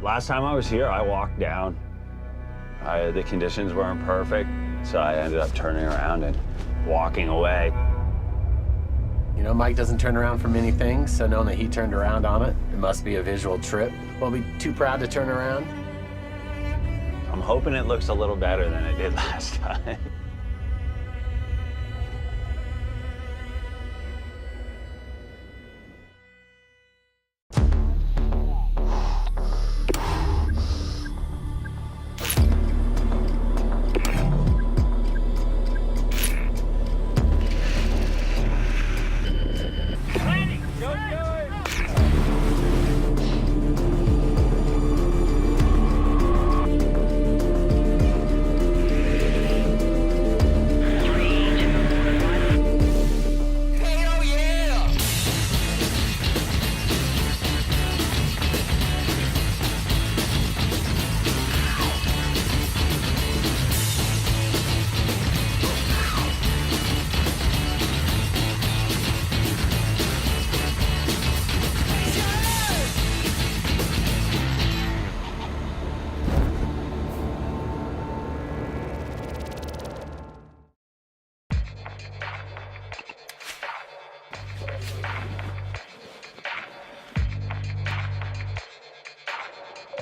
Last time I was here, I walked down. The conditions weren't perfect, so I ended up turning around and walking away. You know, Mike doesn't turn around for many things, so knowing that he turned around on it, it must be a visual trip. Won't be too proud to turn around. I'm hoping it looks a little better than it did last time.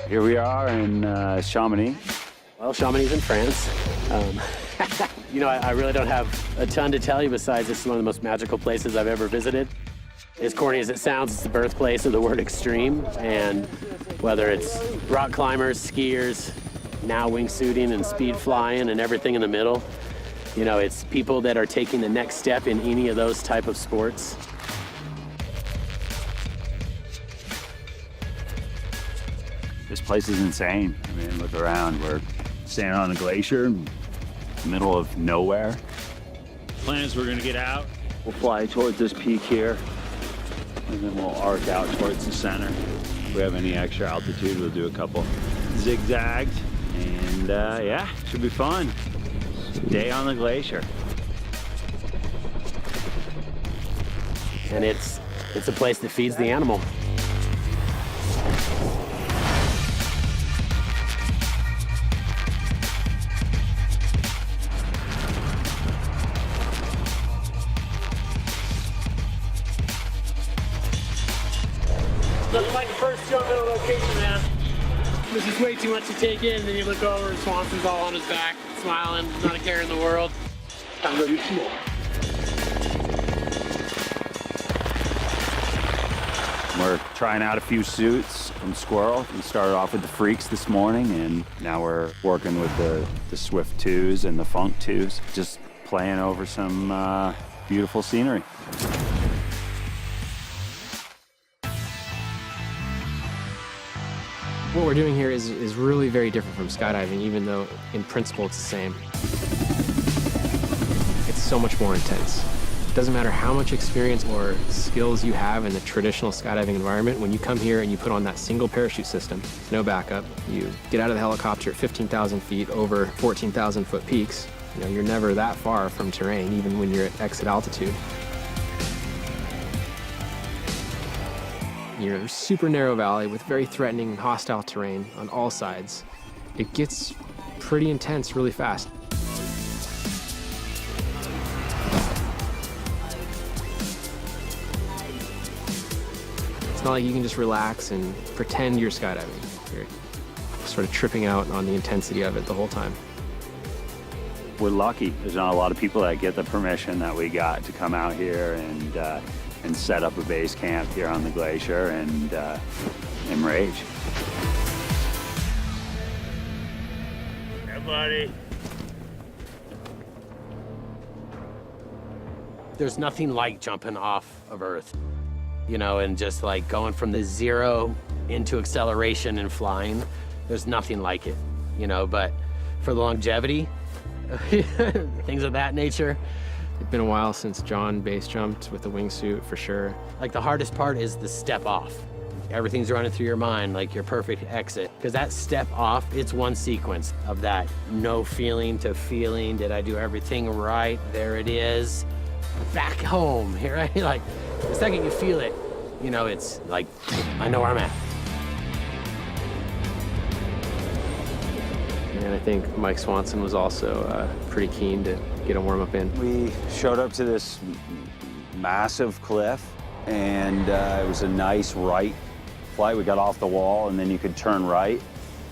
Here we are in Chamonix. Well, Chamonix in France. You know, I really don't have a ton to tell you besides this is one of the most magical places I've ever visited. As corny as it sounds, it's the birthplace of the word extreme. And whether it's rock climbers, skiers, now wingsuiting and speed flying and everything in the middle, you know, it's people that are taking the next step in any of those type of sports. This place is insane. I mean, look around. We're standing on a glacier in the middle of nowhere. Plan is we're gonna get out. We'll fly towards this peak here, and then we'll arc out towards the center. If we have any extra altitude, we'll do a couple zigzags, and yeah, should be fun. Day on the glacier. And it's a place that feeds the animal. Looks like the first jump in a location, man. This is way too much to take in, and then you look over and Swanson's all on his back, smiling, not a care in the world. I'm ready to more. We're trying out a few suits from Squirrel. We started off with the Freaks this morning, and now we're working with the Swift 2s and the Funk 2s, just playing over some beautiful scenery. What we're doing here is really very different from skydiving, even though in principle it's the same. It's so much more intense. It doesn't matter how much experience or skills you have in the traditional skydiving environment, when you come here and you put on that single parachute system, no backup, you get out of the helicopter at 15,000 feet over 14,000 foot peaks, you know, you're never that far from terrain, even when you're at exit altitude. You're in a super narrow valley with very threatening and hostile terrain on all sides. It gets pretty intense really fast. It's not like you can just relax and pretend you're skydiving. You're sort of tripping out on the intensity of it the whole time. We're lucky. There's not a lot of people that get the permission that we got to come out here and set up a base camp here on the glacier and rage. Hey, buddy. There's nothing like jumping off of Earth, you know, and just like going from the zero into acceleration and flying. There's nothing like it, you know, but for the longevity, things of that nature. It's been a while since John base jumped with the wingsuit, for sure. Like the hardest part is the step off. Everything's running through your mind, like your perfect exit. Because that step off, it's one sequence of that no feeling to feeling. Did I do everything right? There it is. Back home, here I like, the second you feel it, you know, it's like, I know where I'm at. And I think Mike Swanson was also pretty keen to get a warm-up in. We showed up to this massive cliff, and it was a nice right flight. We got off the wall, and then you could turn right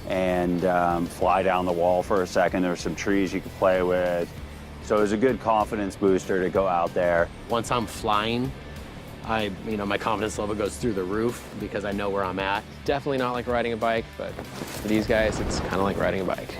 and fly down the wall for a second. There were some trees you could play with. So it was a good confidence booster to go out there. Once I'm flying, my confidence level goes through the roof because I know where I'm at. Definitely not like riding a bike, but for these guys, it's kind of like riding a bike.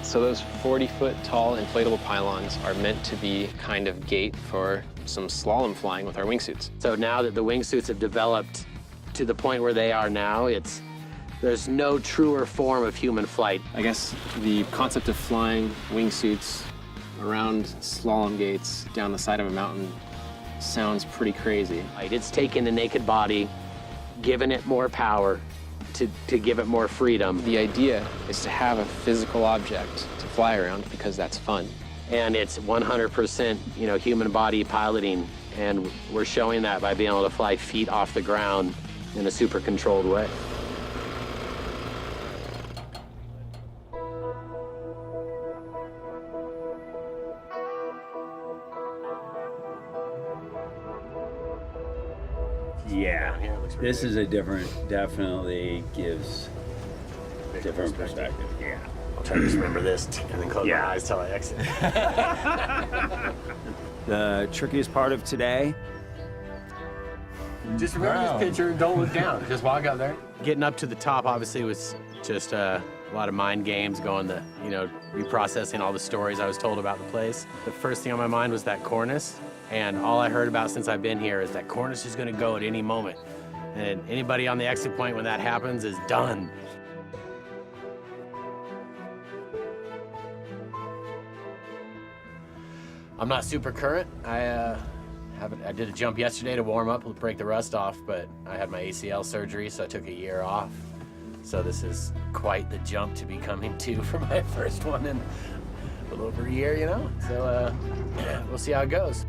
So those 40-foot tall inflatable pylons are meant to be kind of gate for some slalom flying with our wingsuits. So now that the wingsuits have developed to the point where they are now, there's no truer form of human flight. I guess the concept of flying wingsuits around slalom gates down the side of a mountain sounds pretty crazy. It's taken the naked body, given it more power, to give it more freedom. The idea is to have a physical object to fly around because that's fun. And it's 100%, human body piloting. And we're showing that by being able to fly feet off the ground in a super controlled way. Yeah, this is definitely gives different perspective. Yeah. I'll try to just remember this and then close my eyes till I exit. The trickiest part of today, just remember this picture and don't look down. Just walk out there. Getting up to the top obviously was just a lot of mind games, going to, reprocessing all the stories I was told about the place. The first thing on my mind was that cornice. And all I heard about since I've been here is that cornice is going to go at any moment. And anybody on the exit point when that happens is done. I'm not super current. I did a jump yesterday to warm up, break the rust off, but I had my ACL surgery, so I took a year off. So this is quite the jump to be coming to for my first one in a little over a year, So we'll see how it goes.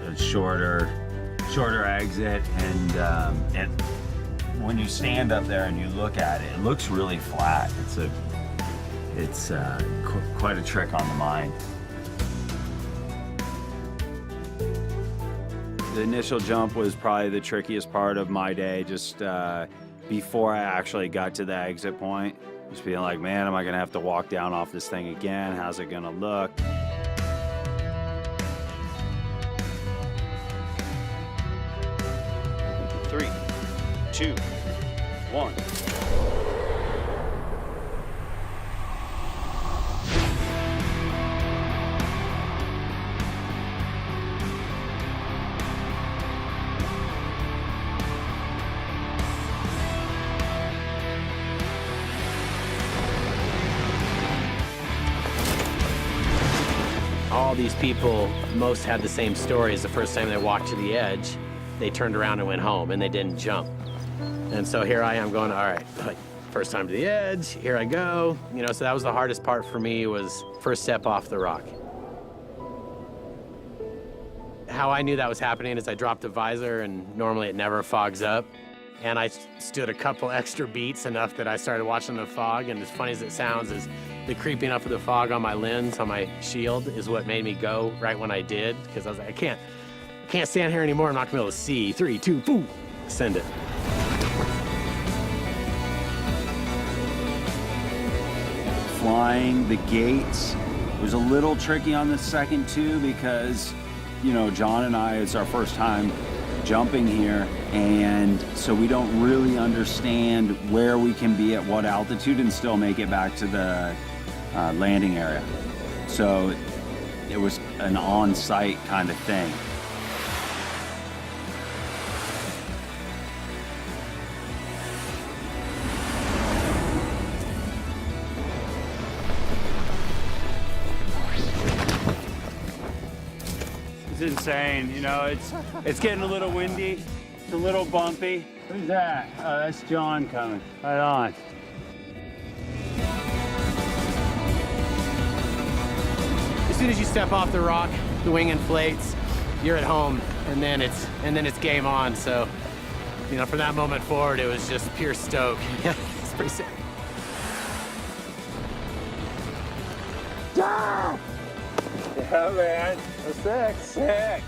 a shorter exit, and when you stand up there and you look at it, it looks really flat. It's quite a trick on the mind. The initial jump was probably the trickiest part of my day, just before I actually got to the exit point. Just being like, man, am I gonna have to walk down off this thing again? How's it gonna look? Three, two, one. All these people, most had the same story. As the first time they walked to the edge, they turned around and went home, and they didn't jump. And so here I am going, all right, like, first time to the edge, here I go. So that was the hardest part for me, was first step off the rock. How I knew that was happening is I dropped the visor, and normally it never fogs up. And I stood a couple extra beats, enough that I started watching the fog. And as funny as it sounds, is the creeping up of the fog on my lens, on my shield, is what made me go right when I did. Because I was like, I can't stand here anymore. I'm not gonna be able to see. 3, 2, boom, send it. Flying the gates was a little tricky on the second too, because John and I, it's our first time jumping here, and so we don't really understand where we can be at what altitude and still make it back to the landing area. So it was an on-site kind of thing. It's insane, it's getting a little windy, it's a little bumpy. Who's that? Oh, that's John coming. Right on. As soon as you step off the rock, the wing inflates, you're at home. and then it's game on. So, you know, from that moment forward, it was just pure stoke. Yeah, it's pretty sick. Yeah, man. That's sick.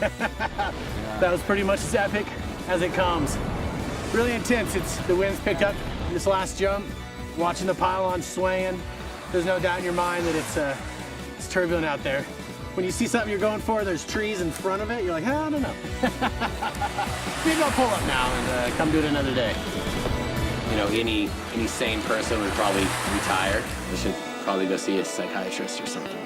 That was pretty much as epic as it comes. Really intense. The wind's picked up this last jump. Watching the pylon swaying, there's no doubt in your mind that it's turbulent out there. When you see something you're going for, there's trees in front of it, you're like, I don't know. Maybe I'll pull up now and come do it another day. You know, any sane person would probably retire. They should probably go see a psychiatrist or something.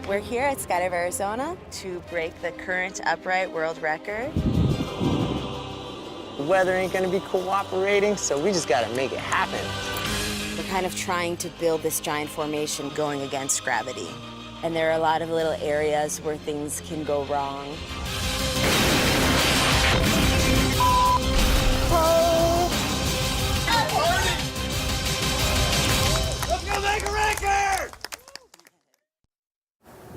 We're here at Skydive Arizona to break the current upright world record. The weather ain't gonna be cooperating, so we just gotta make it happen. We're kind of trying to build this giant formation going against gravity. And there are a lot of little areas where things can go wrong.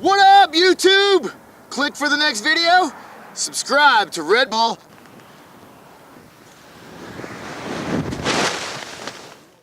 What up, YouTube? Click for the next video, subscribe to Red Bull,